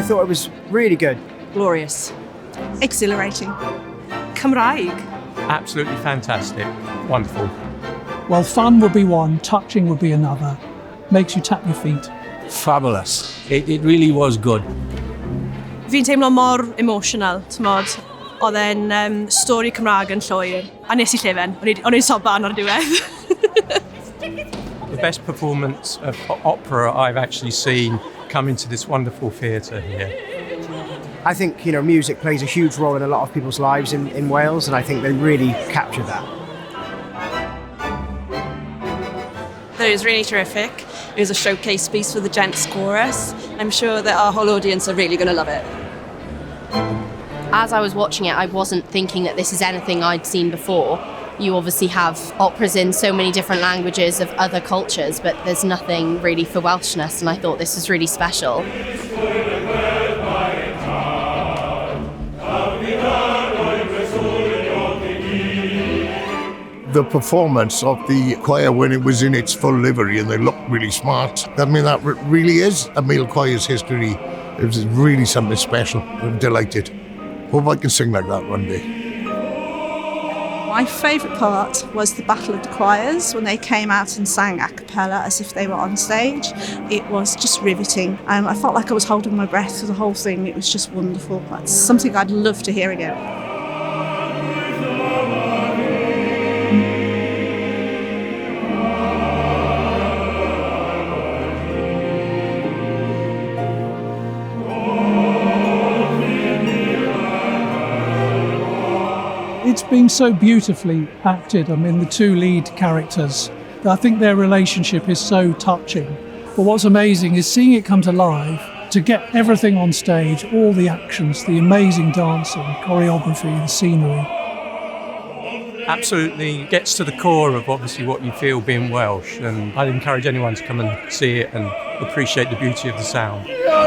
thought it was really good. Glorious. Exhilarating. Cymraeg. Absolutely fantastic. Wonderful. Well, fun would be one, touching would be another. Makes you tap your feet. Fabulous. It really was good. Fi'n teimlo mor emotional, t'mod. Oedd e'n stori Cymraeg yn llwyr. A nes I llefen. O'n i'n soban ar y diwedd. The best performance of opera I've actually seen come into this wonderful theatre here. I think, music plays a huge role in a lot of people's lives in Wales, and I think they really captured that. It was really terrific. It was a showcase piece for the gents chorus. I'm sure that our whole audience are really going to love it. As I was watching it, I wasn't thinking that this is anything I'd seen before. You obviously have operas in so many different languages of other cultures, but there's nothing really for Welshness, and I thought this was really special. The performance of the choir when it was in its full livery and they looked really smart. I mean, that really is a male choir's history. It was really something special. I'm delighted. Hope I can sing like that one day. My favourite part was the Battle of the Choirs, when they came out and sang a cappella as if they were on stage. It was just riveting. I felt like I was holding my breath for the whole thing. It was just wonderful. That's something I'd love to hear again. It's been so beautifully acted. I mean, the two lead characters, I think their relationship is so touching. But what's amazing is seeing it come to life, to get everything on stage, all the actions, the amazing dancing, choreography, the scenery. Absolutely gets to the core of obviously what you feel being Welsh, and I'd encourage anyone to come and see it and appreciate the beauty of the sound. Yeah.